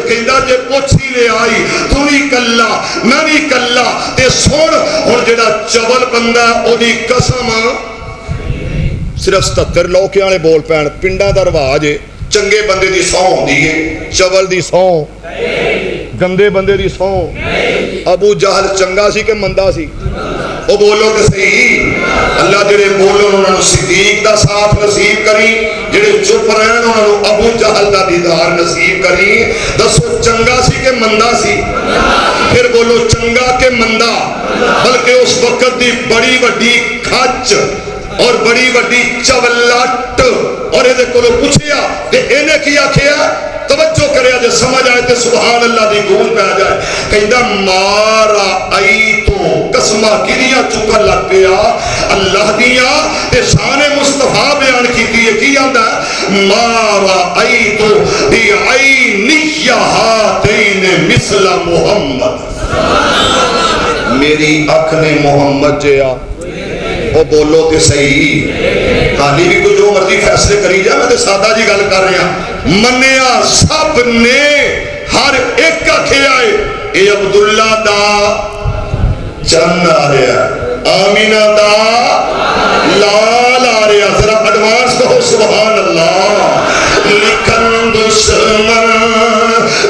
کہندا جے پوچھ ہی لے آئی تو بھی کلا میں بھی کلا تے سن ہن جڑا چول بندہ او دی قسم صرف 77 لوکے والے بول پین پنڈاں دا رواج ہے چنگے بندے دی سو ہوندی ہے چول دی سو گندے بندے دی سو ابو جہل چنگا سی کہ مندا سی وہ بولو کہ صحیح اللہ جڑے بولو انہوں نے صدیق دا ساتھ نصیب کری جڑے چپ رہن انہوں نے ابو جہل دا دیدار نصیب کری دسو چنگا سی کہ مندا سی پھر بولو چنگا کہ مندا بلکہ اس وقت دی بڑی وڈی کھچ اور بڑی وڈی چولٹ اور یہ کولو پوچھیا کہ انہیں کیا کیا توجہ کرے جے سمجھ آئے تے سبحان اللہ دی گونج پہ آ جائے کہندا مارا آئی تو قسمہ کیڑیاں چکن لگ پیا اللہ دیاں تے شان مصطفیٰ بیان کیتی ہے کی آندا مارا آئی تو بی عینی ہاتین مثل محمد میری آنکھ نے محمد جیا وہ بولو کہ صحیح حالی بھی کوئی جو مرضی فیصلے کری جائے میں تے سادہ جی گل کر رہا منیا سب نے ہر ایک کا کھیائے اے عبداللہ دا چند آ رہا ہے آمینہ دا لال آ رہا ہے ذرا ایڈوانس کہو سبحان اللہ لکھن دشمن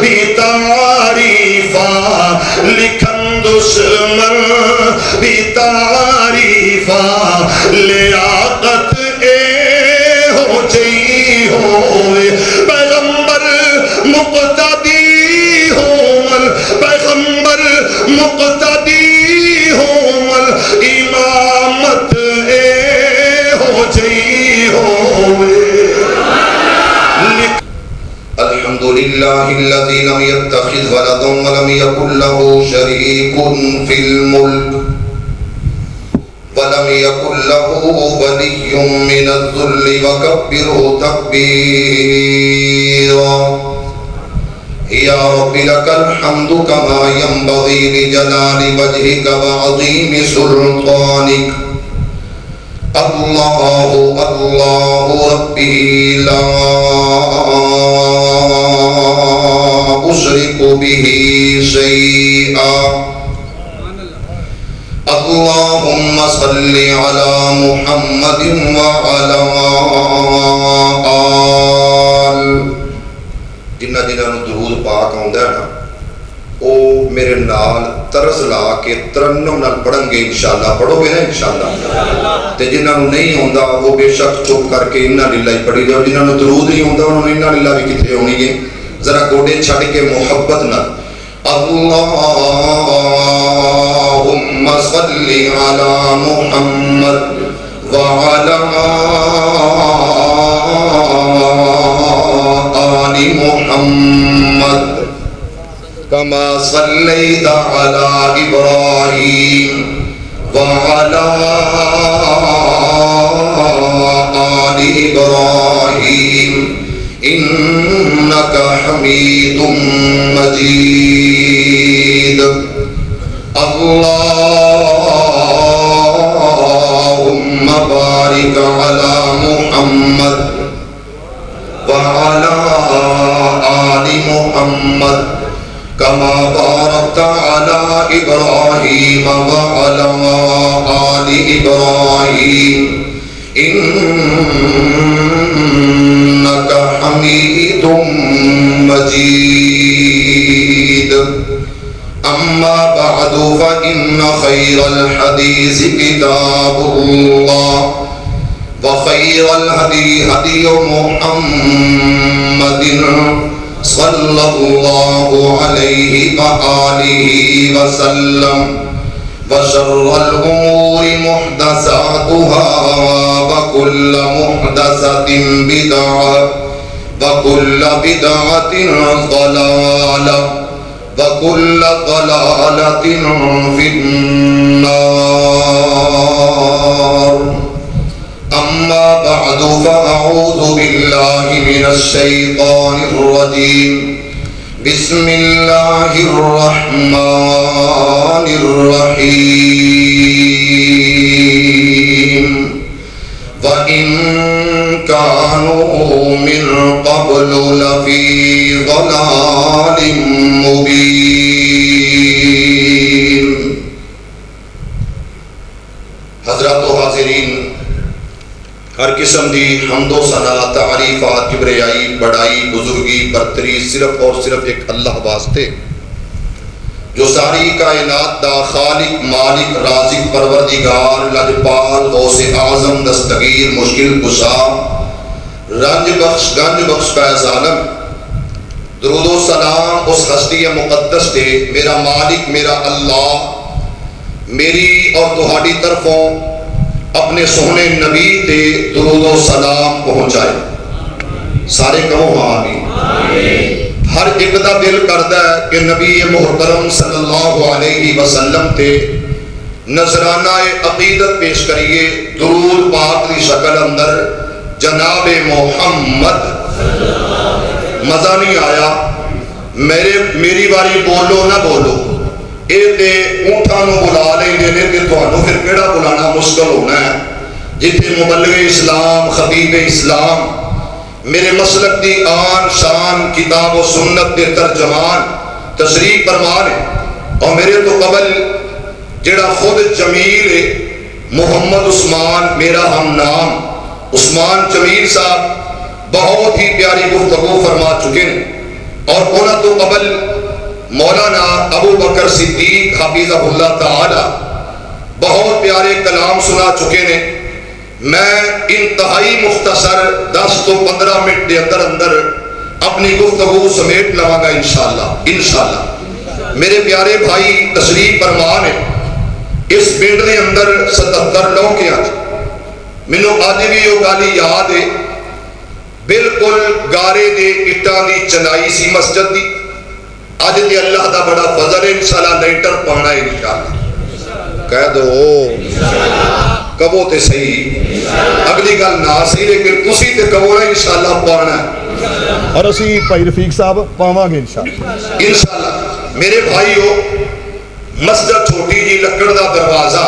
بھی تعریفہ لکھن دشمن بھی تعریفہ لیاقت اے ہو جئی ہوئے پیغمبر مقتدی ہومل پیغمبر مقتدی ہومل امامت اے ہو جئی ہوئے الحمدللہ الذی لم يتخذ ولدا ولم يكن له شریک فی الملک ولم يكن له ولي من الذل وكبره تكبيرا يا رب لك الحمد كما ينبغي لجلال وجهك وعظيم سلطانك الله الله ربي لا أشرك به شيئا اللهم صل على محمد وعلى آل جنہ جنہوں نے درود پاک آؤندہ ہے نا وہ میرے نال طرز لا کے ترنم نال پڑھن گے انشاءاللہ پڑھو گے نا انشاءاللہ تے جنہوں نے نہیں ہوندہ وہ بے شک چپ کر کے انہا للہ ہی پڑھی دے اور جنہوں نے درود نہیں ہوندہ انہوں نے انہا للہ بھی کتنے ہونی گے ذرا گوڑے چھڑ کے محبت نال اللهم صل على محمد وعلى آل محمد كما صليت على إبراهيم وعلى آل إبراهيم إنك حميد مجيد اللهم بارك على محمد وعلى آل محمد كما باركت على إبراهيم وعلى آل إبراهيم إنك حميد مجيد أما بعد فإن خير الحديث كتاب الله وخير الهدي هدي محمد صلى الله عليه وآله وسلم وشر الأمور محدثاتها وكل محدثة بدعة وكل بدعة ضلالة وكل ضلالة في النار أما بعد فأعوذ بالله من الشيطان الرجيم بسم الله الرحمن الرحيم وإن كانوا من قبل لفي ضلال مبين. حضرات و حاضرین، ہر قسم دی حمد و ثنا، تعریفات، کبریائی، بڑائی، بزرگی، برتری صرف اور صرف ایک اللہ واسطے جو ساری کائنات دا خالق، مالک، رازق، پروردگار، لجپال، غوث اعظم، دستگیر، مشکل کشا، رنج بخش، گنج بخش، فیض عالم. درود و سلام اس ہستی مقدس تے میرا مالک، میرا اللہ میری اور تہاڈی طرفوں اپنے سونے نبی تے درود و سلام پہنچائے. سارے کہو آمین. ہر ایک دا دل کردا ہے کہ نبی محترم صلی اللہ علیہ وسلم تے نذرانہ عقیدت پیش کریے درود پاک دی شکل اندر جناب محمد. مزہ نہیں آیا؟ میری باری بولو نہ بولو، اے تے اونٹاں نو بلا لیندے نے کہ تھانوں پھر کیڑا بلانا مشکل ہونا ہے. جتھے مبلغ اسلام، خطیب اسلام، میرے مسلک دی آن شان کتاب و سنت دے ترجمان تشریف فرما نے، اور میرے تو قبل جڑا خود جمیل ہے محمد عثمان میرا ہم نام عثمان جمیل صاحب بہت ہی پیاری گفتگو فرما چکے ہیں. اور انہاں تو قبل مولانا ابو بکر صدیق حفیظہ اللہ تعالی بہت پیارے کلام سنا چکے ہیں. میں انتہائی مختصر 10 تو 15 منٹ دے اندر اندر اپنی گفتگو سمیٹ لواں گا انشاءاللہ. میرے پیارے بھائی تشریف فرما نے اس پنڈ دے اندر 77 لوکیاں مینوں اج بھی وہ گل یاد ہے. بالکل گارے دے اٹاں دی چنائی سی مسجد دی. اج تے اللہ دا بڑا فضل ہے، انشاءاللہ لینٹر پانا ہے انشاءاللہ. کہہ دو کہو تے صحیح، اگلی گل نہ صحیح لیکن تسی تے کہو نا انشاءاللہ پانا ہے. اور اسی بھائی رفیق صاحب پاواں گے انشاءاللہ. میرے بھائیو، مسجد چھوٹی جی لکڑ دا دروازہ،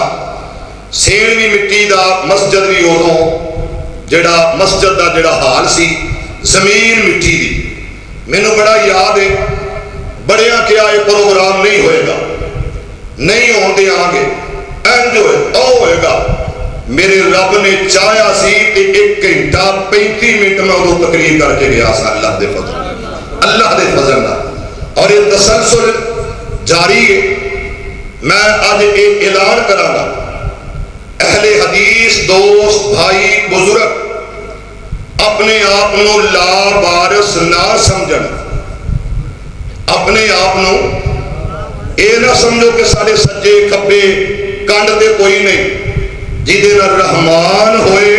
سینوی مٹی دا مسجد بھی ادوں جڑا مسجد دا جڑا حال سی زمین مٹی دی. مینوں بڑا یاد ہے بڑیاں کیا یہ پروگرام نہیں ہوئے گا، نہیں ہوندے آگے اینج ہوئے او ہوئے گا. میرے رب نے چاہیا سی کہ 1 گھنٹہ 35 منٹ میں وہ تقریر کر کے گیا سا اللہ دے فضل نہ. اور یہ تسلسل جاری ہے. میں آج ایک اعلان کراں گا، اہل حدیث دوست بھائی بزرگ اپنے آپ نو لا وارث نہ سمجھن. اپنے آپ نو اے نہ سمجھو کہ سارے سجے کھبے کنڈ تے کوئی نہیں. جیدے نہ رحمان ہوئے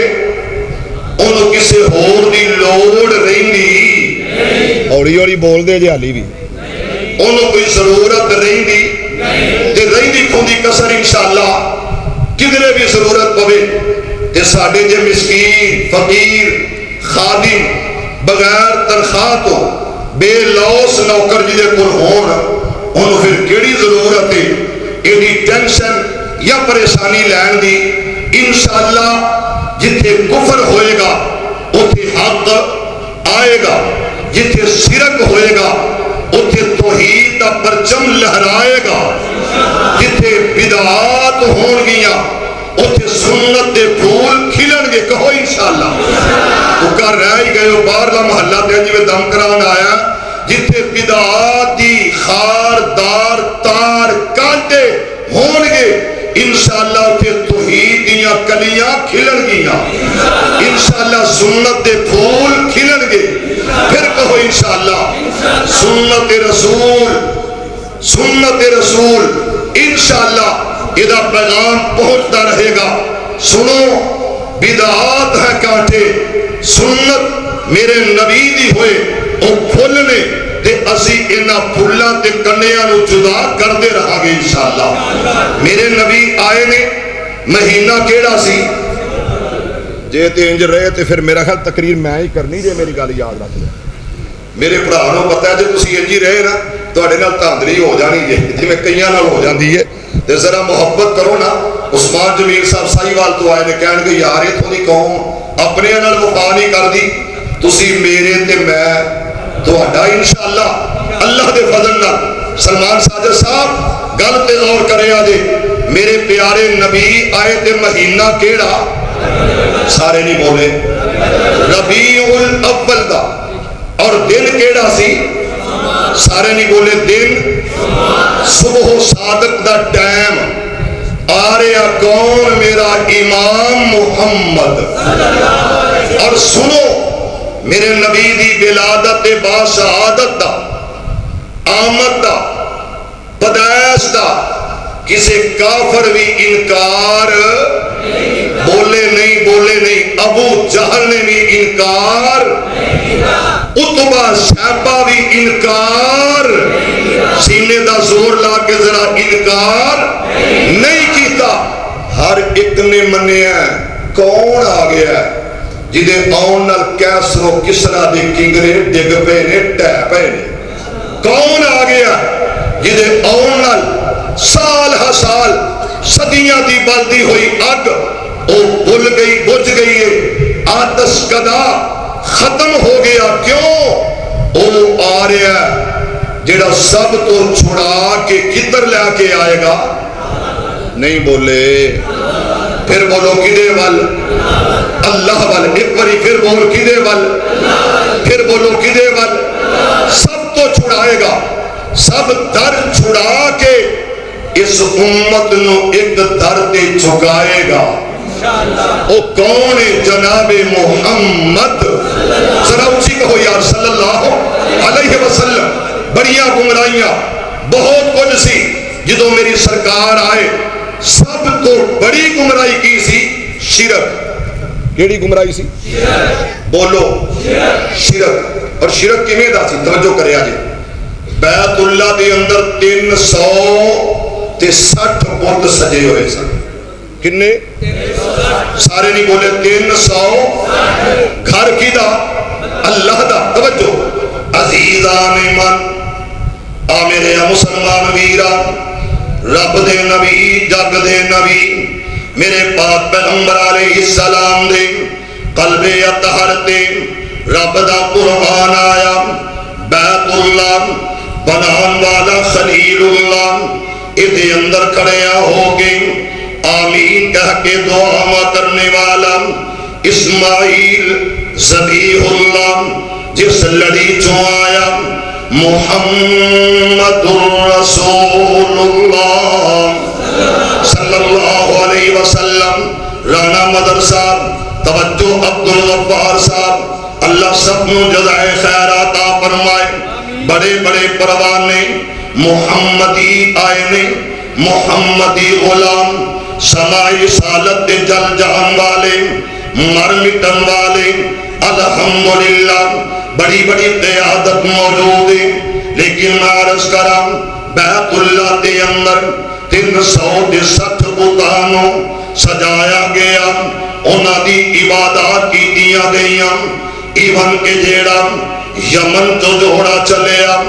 انہوں کسے ہور دی لوڑ رہندی، اوڑی اوڑی بول دے جے حالی بھی انہوں کوئی ضرورت رہندی تے رہندی کھوندی کسر انشاءاللہ کدھرے بھی ضرورت پوے تے ساڑھے جے مسکین فقیر خادم بغیر تنخواہ تو بے لوس نوکر جدے پر ہون انہوں پھر کیڑی ضرورت ہے ایڈی ٹینشن یا پریشانی لین دی. انشاءاللہ جتھے کفر ہوئے گا اتھے حق آئے گا، جتھے شرک ہوئے گا اتھے توحید دا پرچم لہرائے گا، جتھے بدعات ہون گیاں اتھے سنت دے پھول کھلن گے. کہو انشاءاللہ. وہ کر رہی گئے بارلا محلہ تے جی میں دم کران آیا جتھے بدعات دی خاردار تار کانٹے ہون گے انشاءاللہ اتھے توحید دیاں کلیاں کھلن گیاں، انشاءاللہ سنت دے پھول کھلن گے. پھر کہو انشاءاللہ سنت رسول انشاءاللہ ادھا پیغام پہنچتا رہے گا. سنو بدعات ہے کانٹے، سنت میرے نبی دی ہوئے او پھولنے تے اسی انہا پھولاں تے کنیاں نو جدا کر دے رہا گے انشاءاللہ. میرے نبی آئے نے مہینہ کیڑا سی جے تے انج رہے تے پھر میرا خیال تقریر میں ہی کرنی جے میری گل یاد رکھ لے. میرے پڑھانوں پتہ ہے جے تسی انج ہی رہے نا تواڈے نال تاندری ہو جانی جے جویں کئیاں نال ہو جاندی ہے. تے ذرا محبت کرو نا. عثمان جمیل صاحب سائیوال تو آئے نے کہن کہ یار اتھوں دی قوم اپنے نال وفا نہیں کرتی تسی میرے تے میں تہاڈا انشاءاللہ اللہ دے فضل نال سلمان ساجد صاحب گل تے غور کرے آجے میرے پیارے نبی آئے تے مہینہ کیڑا سارے نہیں بولے ربیع الاول دا اور دن کیڑا سی سارے نہیں بولے دن صبح و صادق دا ٹائم آ رہا کون میرا امام محمد اور سنو میرے نبی دی ولادت باشہادت دا آمد دا پیدائش دا کسی کافر بھی انکار بولے نہیں ابو جہل نے بھی انکار اتبا شیبہ بھی انکار سینے دا زور لا کے ذرا انکار نہیں کیتا ہر ایک نے منیا کون آ گیا جدے آن نال کیسرو کسرا دے کنگرے ڈگ پے نے ٹہ پے نے کون آ گیا جدے آن نال سال ہا سال صدیاں دی بلدی ہوئی اگ او بل گئی بجھ گئی ہے آتش کدا ختم ہو گیا کیوں او آ رہا ہے جڑا سب تو چھڑا کے کدھر لے کے آئے گا نہیں بولے پھر بولو کدے وال اللہ وال ایک باری پھر بولو کدے وال پھر بولو کدے وال سب تو چھڑائے گا سب در چھڑا کے اس امت نو ایک در دے چکائے گا او کون ہے جناب محمد ذرا اچھی کہو یار صلی اللہ علیہ وسلم بڑیاں گمراہیاں بہت کچھ سی جدو میری سرکار آئے سب تو بڑی گمراہی کی سی شرک کیڑی گمراہی سی بولو شرک اور شرک کی میں دا سی توجہ کرے آجے بیت اللہ دے اندر 360 بت سجے ہوئے سن کنے سارے نہیں بولے 300 گھر کی دا اللہ دا توجہ عزیزان من میرے مسلمان ویران رب دے نبی جگ دے نبی میرے پاک پیغمبر علیہ السلام دے قلب اطہر تے رب دا قرآن آیا بیت اللہ بنان والا خلیل اللہ ادھے اندر کھڑیا ہوگے آمین کہہ کے دعا کرنے والا اسماعیل ذبیح اللہ جس لڑی چو آیا محمد الرسول اللہ صلی اللہ علیہ وسلم رانا مدر صاحب توجہ عبدالغفار صاحب اللہ سب نو جزائے خیر عطا فرمائے بڑے بڑے پروانے محمدی آئے نے محمدی غلام سمائی سالت جل جہان والے مر مٹن والے الحمدللہ بڑی بڑی قیادت موجود ہے لیکن میں عرض کرام بیت اللہ دے اندر 360 بتانوں سجایا گیا انہاں دی عبادات کی دیا گئیاں ایون کے جیڑا یمن تو جوڑا چلیا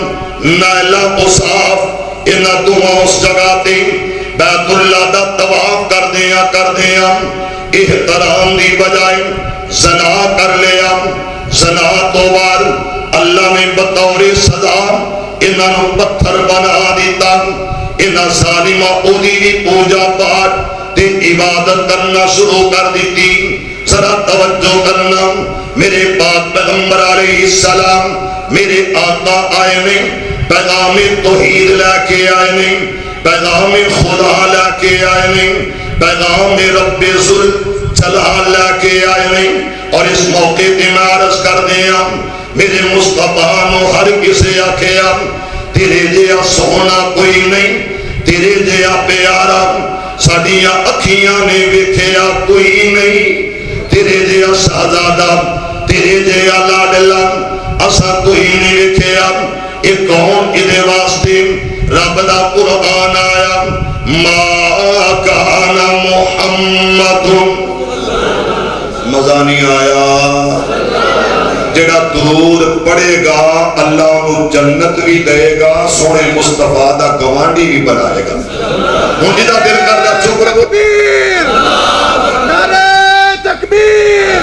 نیلہ اصاف انہاں دعا اس جگہ تے بیت اللہ دا طواف کر دیا احترام دی بجائے زنا کر لیا زنا تو بار اللہ نے بطور سزا انہاں پتھر بنا دیتا انہاں ظالمہ اودی بھی پوجا پاٹ تے عبادت کرنا شروع کر دیتی ذرا توجہ کرنا میرے پاک پیغمبر علیہ السلام میرے آقا آئے نے پیغام توحید لے کے آئے نے پیغام خدا لے کے آئے نے پیغام رب ذل جلال لے کے آئے نے اور اس موقع تے میں عرض کر دیا میرے مصطفیٰ نو ہر کسے آکھیا تیرے جیا سونا کوئی نہیں تیرے جیا پیارا ساڑیاں اکھیاں نے ویکھیا کوئی نہیں تیرے جیا شہزادہ تیرے جیا لاڈلا اسا کوئی نہیں ویکھیا ایک کون ادھے واسطے رب دا قرآن آیا ما کان محمد مزہ نہیں آیا جڑا درود پڑھے گا اللہ انہوں جنت بھی دے گا سونے مصطفیٰ دا گوانڈی بھی بنائے گا ہوں جدہ دل کر دا چکر تکبیر نعرہ تکبیر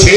6,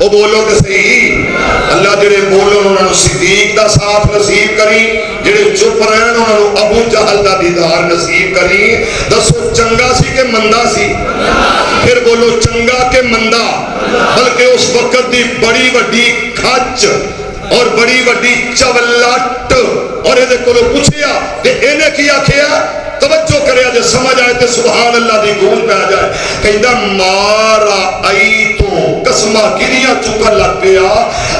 وہ بولو کہ صحیح اللہ جڑے بولو انہوں نے صدیق دا ساتھ نصیب کری جڑے چپ رہن انہوں نے ابو جہل دا دیدار نصیب کری دسو چنگا سی کہ مندہ سی پھر بولو چنگا کہ مندہ بلکہ اس وقت دی بڑی وڈی کھچ اور بڑی وڈی چولٹ اور یہ کولو پوچھیا کہ انہیں کیا کیا توجہ کرے جے سمجھ آئے تے سبحان اللہ دی گول پہ آ جائے کہندہ مارا آئی تو قسمہ کدیاں چکر لگ پیا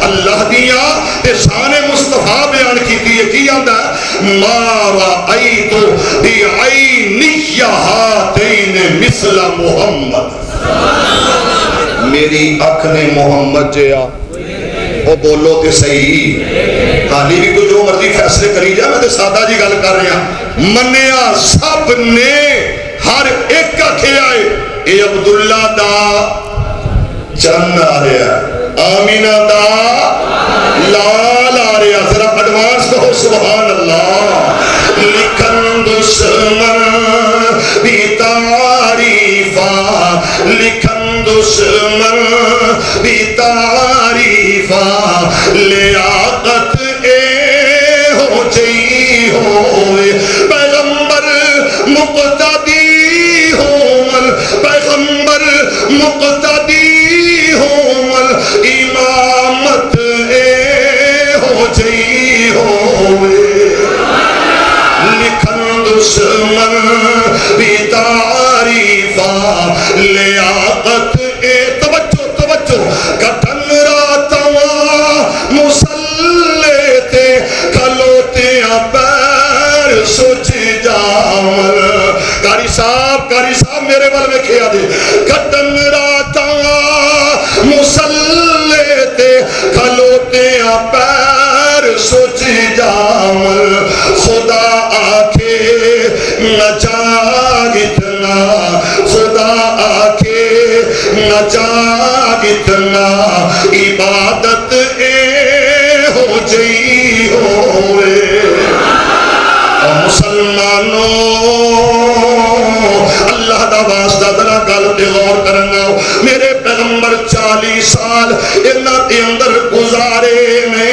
اللہ دیا تے شان مصطفیٰ بیان کی تھی یہ کی آندہ مارا آئی تو دی عینی ہاتین مثل محمد میری اکھ نے محمد جیا وہ بولو کہ صحیح حالی بھی کوئی جو مرضی فیصلے کری جائے میں تے سادہ جی گل کر رہا منیا سب نے ہر ایک کا کھیائے اے عبداللہ دا چند آ رہا ہے آمینہ دا لال آ رہا ہے ذرا ایڈوانس کہو سبحان اللہ لکھن دشمن بھی تعریفہ لکھن دشمن بھی تعریفہ لیاقت اے ہو جئی ہوئے پیغمبر مقتدی ہومل پیغمبر مقتدی ہومل امامت اے ہو جئی ہوئے لکھن دشمن بھی تعریفہ لیاقت اے توجہ کٹن راتاں مسلے تے کھلوتے پیر سوچ جاول کاری صاحب میرے بل میں کھیا دے کٹن راتاں مسلے تے کھلوتے پیر سوچ جاول خدا آکھے نہ جاگ اتنا خدا آکھے نہ جاگ اتنا عبادت اے ہو جئی ہوئے مسلمانوں اللہ دا واسطہ ذرا گل تے غور کرنا میرے پیغمبر 40 سال انہاں دے اندر گزارے نے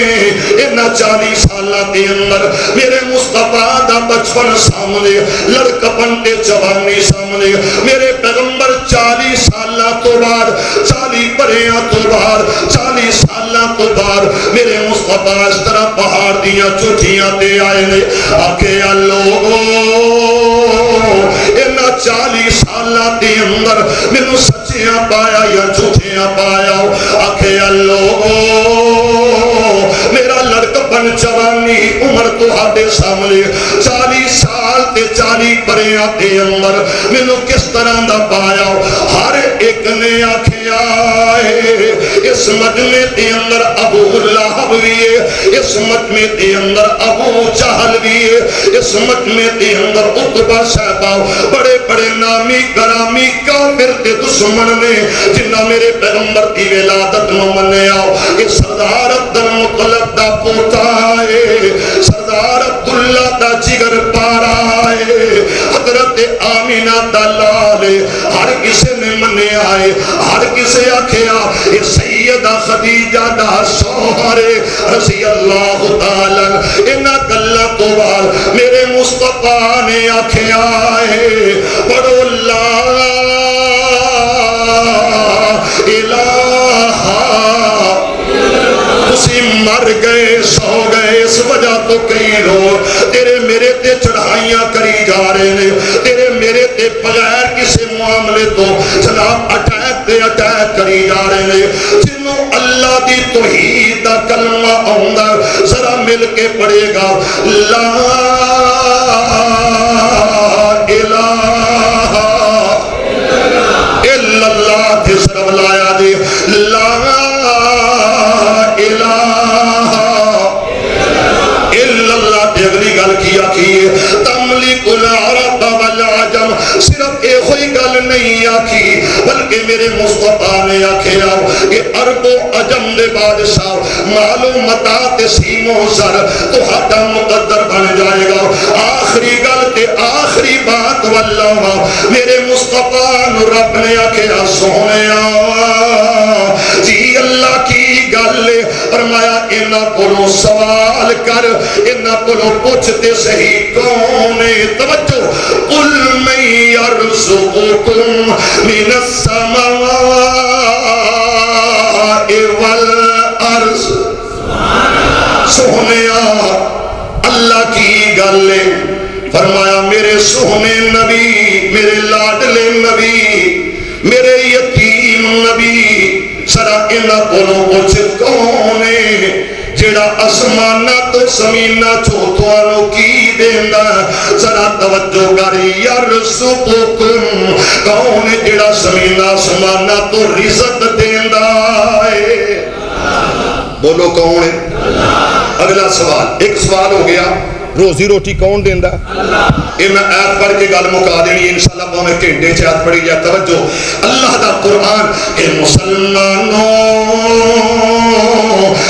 انہاں 40 سالاں دے اندر میرے مصطفیٰ دا بچپن سامنے لڑکپن تے جوانی سامنے میرے پیغمبر 40 سالاں تو بعد 40 بریاں تو بعد 40 سالاں تو بعد میرے مصطفیٰ اس طرح پہاڑ دیاں چوٹیاں تے آئے نے آکے لوگوں انہاں 40 سالاں دے اندر مینوں سچیاں پایا یا جھوٹیاں پایا آکھے لوگوں میرا لڑکپن جوانی عمر تہاڈے سامنے 40 سال تے 40 بریاں دے اندر مینوں کس طرح دا پایا ہر ایک نے آکھیا ہے اس مجمع دے اندر ابو لہب بھی ہے اس مجمع دے اندر ابو جہل بھی ہے اس مجمع دے اندر عتبہ شیبہ بڑے بڑے نامی گرامی کافر تے دشمن نے جنہ میرے پیغمبر دی ولادت نو منیا یہ سردار عبد المطلب دا پوتا ہے سردار عبداللہ دا جگر پارا ہے حضرت آمینہ دا لال ہر کسے نے منیا ہے ہر کسے آکھیا یہ سیدہ خدیجہ دا شوہر رضی اللہ تعالی انہا گلہ تو بعد میرے مصطفیٰ نے آکھیا ہے پڑھو لا الہ تسی مر گئے سو گئے اس وجہ تو کئی لوگ تیرے میرے تے چڑھائیاں کری جا رہے ہیں تیرے میرے تے بغیر کسی معاملے تو جناب اٹیک کری جا رہے ہیں جنہوں اللہ دی توحید دا کلمہ آؤندا ذرا مل کے پڑھے گا لا الہ الا اللہ تے سر لایا دے لا الہ الا اللہ تے اگلی گل کیا کیے تملک العرب والعجم صرف ایک ہوئی گل نہیں آکھی بلکہ میرے مصطفیٰ نے آکھیا کہ عرب و عجم دے بادشاہ مال و متا تے سیم و زر تو ہٹا مقدر بن جائے گا آخری گل تے آخری بات واللہ میرے مصطفیٰ نو رب نے آکھیا سونیا جی اللہ گل ہے فرمایا انہاں کولوں سوال کر انہاں کولوں پوچھ تے صحیح کون ہے توجہ قل من یرزقکم من السماء والارض سونیا اللہ کی گل ہے فرمایا میرے سونے نبی میرے لاڈلے نبی میرے یتیم نبی سرا انہاں کولوں پوچھ کون ہے جڑا آسمانہ تو زمینہ چوتھوانوں کی دیندا ذرا توجہ کر یرزقکم کون ہے جڑا زمینہ آسمانہ تو رزق دیندا ہے بولو کون ہے اگلا سوال ایک سوال ہو گیا روزی روٹی کون دیندا یہ میں آیت پڑھ کے گل مکا دینی انشاءاللہ میں گھنٹے چ آیت پڑھی جائے توجہ اللہ دا قرآن کہ مسلمانوں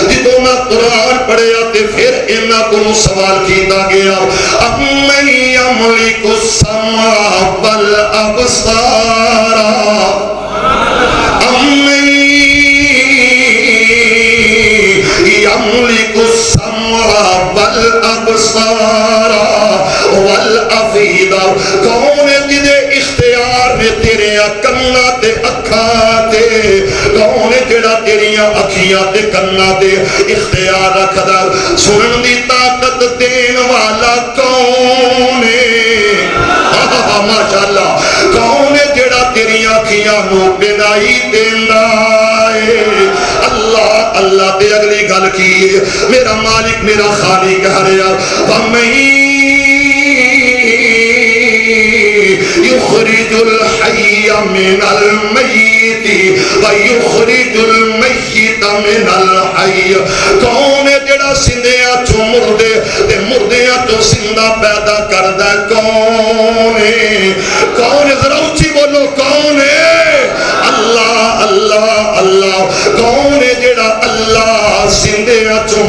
جدوں میں قرآن پڑھیا تے پھر انہاں کولوں سوال کیتا گیا امن یملک السماء والابصار امن یملک السماء والابصار والافئدہ کون ہے جدے اختیار نے تیرے کناں تے اکھاں تے کون ہے جڑا تیریاں اکھیاں تے کناں تے اختیار رکھدا سنن دی طاقت دین والا کون ہے ماشاءاللہ کون ہے جڑا تیریاں اکھیاں نو بینائی دیندا ہے اللہ اللہ تے اگلی گل کی میرا مالک میرا خالق کہہ رہا وَمَن يُخْرِجُ الْحَيَّ مِنَ الْمَيِّتِ وَيُخْرِجُ الْمَيِّتَ مِنَ الْحَيِّ کون ہے جڑا زندیاں چوں مردے تے مردیاں چوں زندہ پیدا کردا کون ہے ذرا اونچی بولو کون ہے اللہ اللہ اللہ کون ہے جڑا اللہ زندیاں چوں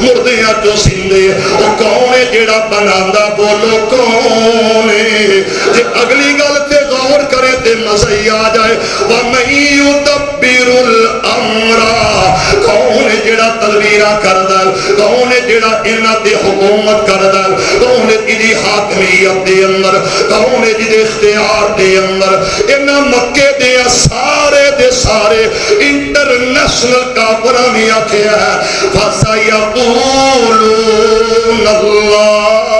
مردیاں چوں زندے او کون ہے جڑا بناندا بولو کون ہے جے اگلی گل تے غور کرے تے مزہ ہی آ جائے وَمَن يُدَبِّرُ الْأَمْرَ کون ہے جڑا تدبیراں کردا کون ہے جڑا انہاں تے حکومت کردا کون ہے جدی حاکمیت دے اندر کون ہے جدے اختیار دے اندر انہاں مکے دے سارے انٹرنیشنل کافراں نے آکھیا ہے فَسَيَقُولُونَ اللَّهُ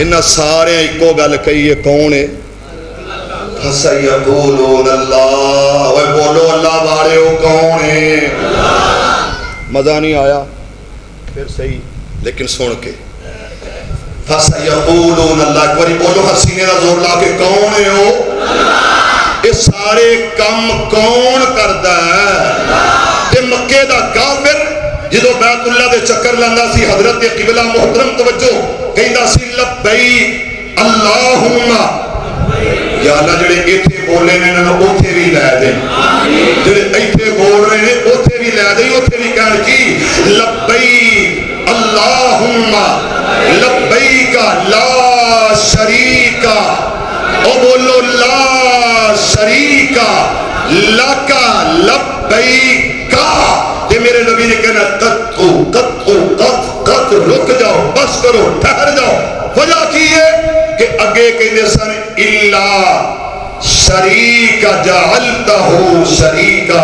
انہاں سارے ایکو گل کہیے کون ہے فَسَيَقُولُونَ اللَّهُ وہ بولو اللہ والے ہو کون ہے مزہ نہیں آیا پھر صحیح لیکن سن کے فَسَيَقُولُونَ اللَّهُ ایک باری بولو حسینے دا زور لا کے کون ہے ہو یہ سارے کم کون کردا ہے تے مکے دا کافر جدو بیت اللہ دے چکر لاندا سی حضرت قبلہ محترم توجہ کہندا سی لبیک اللہم یا اللہ جڑے ایتھے بولے نے انہاں اوتھے بھی لے دے جڑے ایتھے بول رہے نے اوتھے بھی لے دے اوتھے بھی کہن کی لبیک اللہم لبیک لا شریک او بولو لا شریک لک لبیک تے میرے نبی نے کہنا قط رک جاؤ بس کرو ٹھہر جاؤ وجہ کی ہے کہ اگے کہنے سن الا شریک جعلتہ شریکا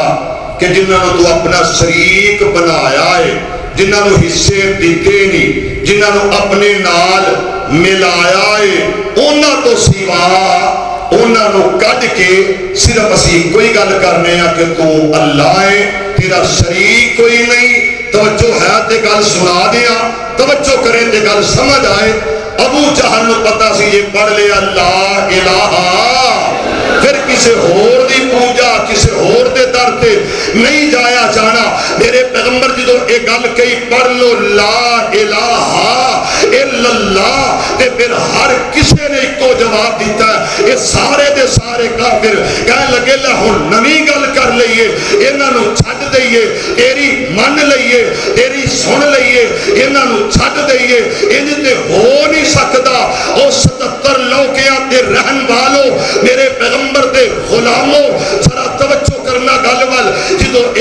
کہ جنہاں تو اپنا شریک بنایا ہے جنہاں نو حصے دیتے نہیں جنہاں نو اپنے نال ملایا ہے انہاں تو سوا انہاں نو کڈ کے صرف اسی کوئی گل کرنے ہیں کہ تو اللہ ہے تیرا شریک کوئی نہیں توجہ ہے تے گل سنا دیا توجہ کریں تے گل سمجھ آئے ابو جہل نو پتا سی یہ پڑھ لیا لا الہ پھر کسے ہور دی پوجا کسے ہور دے در تے نہیں جایا جانا میرے پیغمبر جدو ایک گل کئی پڑھ لو لا الہ الا اللہ تے پھر ہر کسے نے ایک کو جواب دیتا ہے یہ سارے دے سارے کافر کہنے لگے ہن نویں گل کر لئیے انہاں نو چھڈ دئیے تیری من لئیے تیری سن لئیے انہاں نو چھڈ دئیے انج تے ہو نہیں سکدا او 77 لوکیاں تے رہن والو میرے پیغمبر دے غلاموں ذرا توجہ کرنا گل وال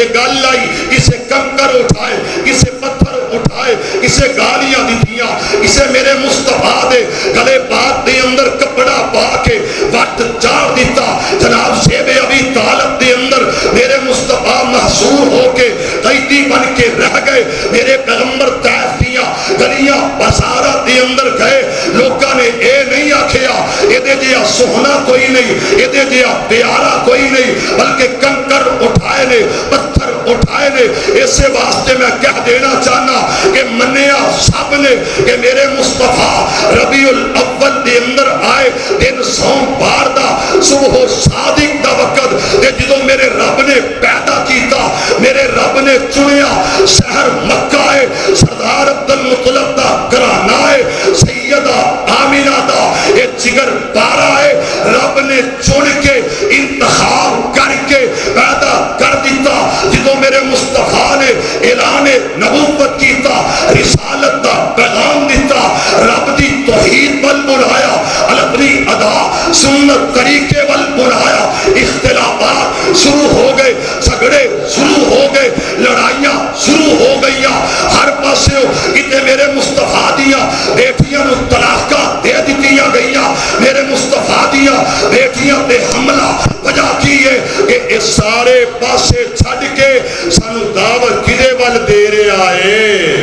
یہ گل آئی کسے کنکر اٹھائے کسے پتھر اٹھائے کسے گالیاں دیتیاں کسے میرے مصطفیٰ دے گلے پاک دے اندر کپڑا پا کے وقت چار دیتا جناب شیب ابی طالب دے اندر میرے مصطفیٰ محصور ہو کے قیدی بن کے رہ گئے میرے پیغمبر طائف دیاں گلیاں بازارات دے اندر گئے لوگاں نے اے نہیں آکھیا اے دے جیا سوہنا کوئی نہیں اے دے جیا پیارا کوئی نہیں بلکہ کنکر اٹھائے نے پتھر اٹھائے نے اسے واسطے میں کہہ دینا چاہنا کہ منیا سب نے کہ میرے مصطفیٰ ربیع الاول دے اندر آئے دن سوم بار دا صبح و صادق دا وقت دے جدو میرے رب نے پیدا کیتا میرے رب نے چنیا شہر مکہ ہے سردار عبدالمطلب دا گھرانہ ہے سیدہ آمینہ دا یہ جگر پارا ہے رب نے چن کے انتخاب کر کے پیدا کر دیتا جدو میرے مصطفیٰ نے اعلان نبوت کیتا رسالت دا پیغام دیتا رب دی توحید ول بلایا اپنی ادا سنت طریقے ول بلایا اختلافات شروع ہو گئے جھگڑے شروع ہو گئے لڑائیاں شروع ہو گئیاں ہر پاسے کتے میرے مصطفیٰ دیا بیٹیاں نو طلاقاں دے دتیاں گئیاں میرے مصطفیٰ دیا بیٹیاں تے حملہ وجہ کی ہے کہ اس سارے پاسے چھڑ کے سانو دعوت کدے ول دے رہے آئے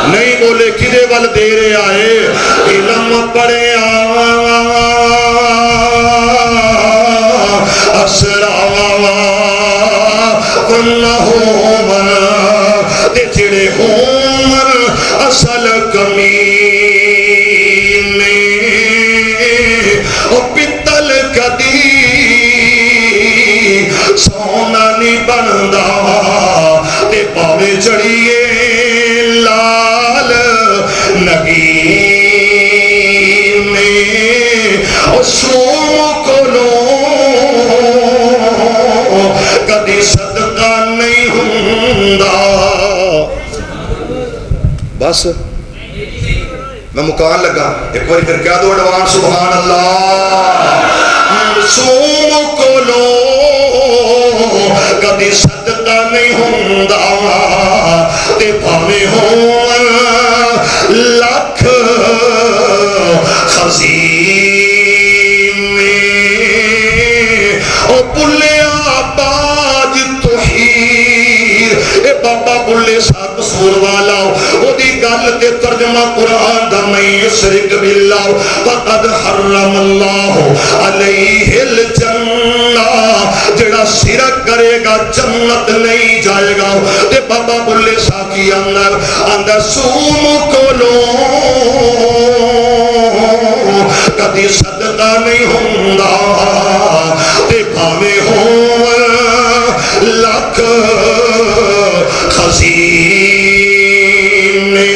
نہیں بولے کدے ول دے رہے آئے علم پڑھے اسرا ونہومن تے جڑے ہومن اصل کمینے او پتل کدی سونا نہیں بندا تے پاوے چڑھیے لال نگینے او سوم کولو کدی صدقہ نہیں ہوندا بس میں مکان لگا ایک بار پھر کہہ دو اڈوان سبحان اللہ سوم کولو کدی صدقہ نہیں ہوندا تے بھاویں ہون لکھ خزینے او بلیا باج توحید اے بابا بلے صاحب قصور والا او دی گل تے ترجمہ قرآن دا میں یشرک باللہ فقد حرم اللہ علیہ الجنہ جڑا شرک کرے گا جنت نہیں جائے گا تے بابا بلے صاحب کی اندر سوم کولو کدی صدقہ نہیں ہوندا تے بھاویں ہون لکھ خزینے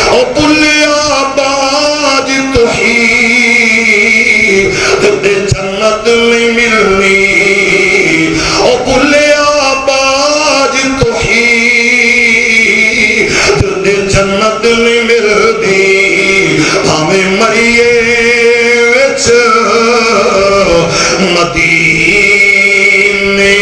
او بلیا باج توحید تے جنت نہیں ملنی او بلیا باج توحید تے جنت نہیں ملنی ہمیں مریے وچ مدینے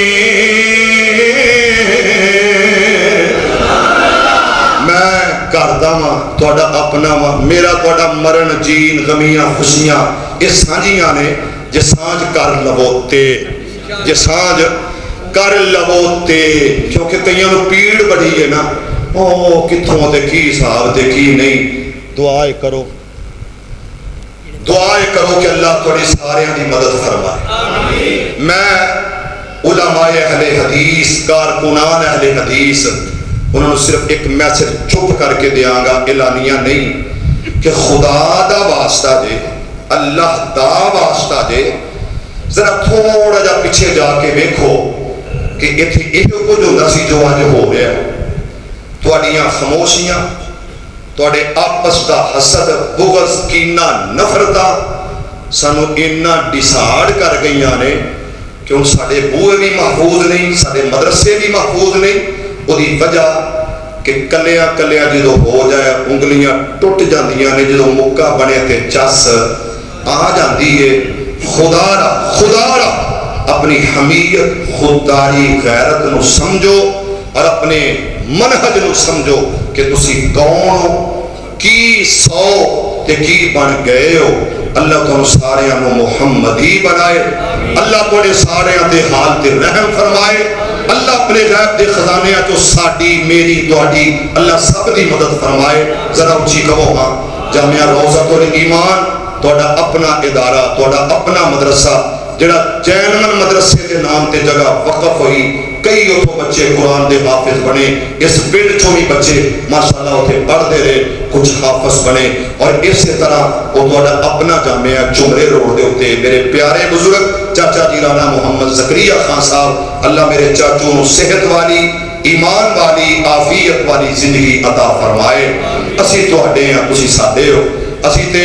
کردا وا تہاڈا اپنا وا میرا تہاڈا مرن جین غمیاں خوشیاں یہ سانجیاں نے جے سانج کر لو تے جے سانج کر لو تے کیونکہ کئیاں نوں پیڑ بڑی ہے نا او کتھوں تے کی حساب تے کی نہیں دعائے کرو کہ اللہ تھوڑی سارے دی مدد فرمائے میں علماء اہل حدیث کارکنان اہل حدیث انہوں نے صرف ایک میسج چپ کر کے دیاں گا اعلانیہ نہیں کہ خدا دا واسطہ جے اللہ دا واسطہ جے ذرا تھوڑا جا پیچھے جا کے دیکھو کہ ایتھے ایہو کچھ ہوندا سی جو اج ہو گیا تہاڈیاں خاموشیاں تہاڈے آپس دا حسد بغض کینہ نفرتاں سانو اینا ڈیسائیڈ کر گئیاں نے کہ ہن ساڈے بوئے بھی محفوظ نہیں ساڈے مدرسے بھی محفوظ نہیں وہ دی وجہ کہ کلیاں جدو ہو جائے انگلیاں ٹوٹ جاندیاں نے جدو مکہ بنے تے چس آ جاندی ہے خدا را اپنی حمیت خودداری غیرت نو سمجھو اور اپنے منہج نو سمجھو کہ تسی کون ہو کی سو تے کی بن گئے ہو اللہ تو سارے نو محمدی بنائے اللہ تھوڑے سارے دے حال تے رحم فرمائے اللہ اپنے غیب دے خزانے جو ساڈی میری تہاڈی اللہ سب دی مدد فرمائے ذرا اونچی کہو ہاں جامعہ روضۃ الایمان تہاڈا اپنا ادارہ تہاڈا اپنا مدرسہ جڑا جینمن مدرسے کے نام تے جگہ وقف ہوئی کئی اتھوں بچے قرآن دے حافظ بنے اس پنڈ چوں بھی بچے ماشاءاللہ اتھے پڑھتے رہے کچھ حافظ بنے اور اسی طرح وہ تہاڈا اپنا جامعہ چمرے روڈ دے اوتے میرے پیارے بزرگ چاچا جی رانا محمد زکریا خان صاحب اللہ میرے چاچوں نو صحت والی ایمان والی عافیت والی زندگی عطا فرمائے اسی تہاڈے ہاں تسی ساڈے ہو اسی تے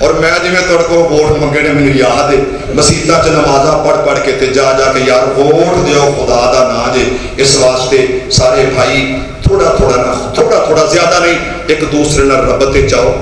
اور میں جی میں تہاڈے کول ووٹ منگے نے مینوں یاد ہے مسیتاں چ نمازاں پڑھ کے تے جا کے یار ووٹ دیو خدا دا نا جے اس واسطے سارے بھائی تھوڑا زیادہ نہیں ایک دوسرے نال ربط چاہو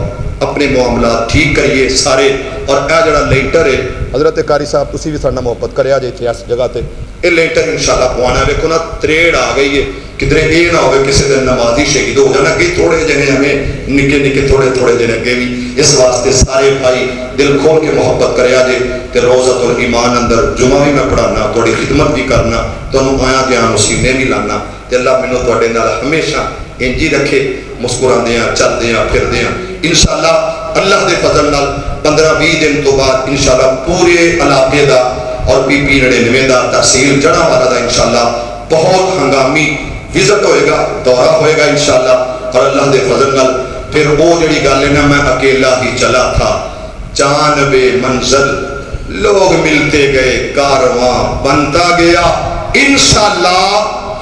اپنے معاملات ٹھیک کریے سارے اور اے جڑا لینٹر ہے حضرت قاری صاحب تسی بھی ساڈے نال محبت کریا جے اتھے اس جگہ تے اے لینٹر انشاءاللہ پوانا ویکھو نا تریڑ آ گئی ہے کدھر یہ نہ ہوئے کسی دن نمازی شہید ہو جانا کہ تھوڑے جنے ہمیں نکے تھوڑے جنے اگے بھی اس واسطے سارے بھائی دل کھول کے محبت کریا جے تے روضۃ الایمان اندر جمعہ بھی میں پڑھانا تھوڑی خدمت بھی کرنا تانوں آیا گیا مسینے بھی لانا تے اللہ مینوں تواڈے نال ہمیشہ انجی رکھے مسکراندیاں چلدیاں پھردیاں انشاءاللہ اللہ دے فضل نال 15-20 دن تو بعد انشاءاللہ پورے علاقے دا اور پی 99 دا تحصیل جڑا والا دا انشاءاللہ بہت ہنگامی وزٹ ہوئے گا دورہ ہوئے گا انشاءاللہ اور اللہ دے فضل نال پھر وہ جڑی گل ہے نا میں اکیلا ہی چلا تھا جانب منزل لوگ ملتے گئے کارواں بنتا گیا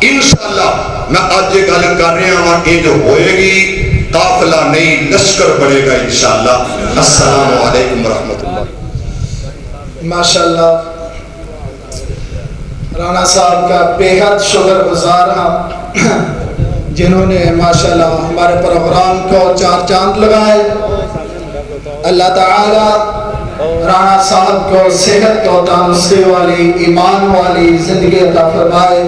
انشاءاللہ میں آج یہ گل کر رہا ہوں کہ جو ہوئے گی قافلہ نہیں لشکر بڑھے گا انشاءاللہ السلام علیکم ورحمۃ اللہ ماشاءاللہ رانا صاحب کا بے حد شکر گزار ہم جنہوں نے ماشاءاللہ ہمارے پروگرام کو 4 چاند لگائے اللہ تعالی رانا صاحب کو صحت و تندرستی والی ایمان والی زندگی عطا فرمائے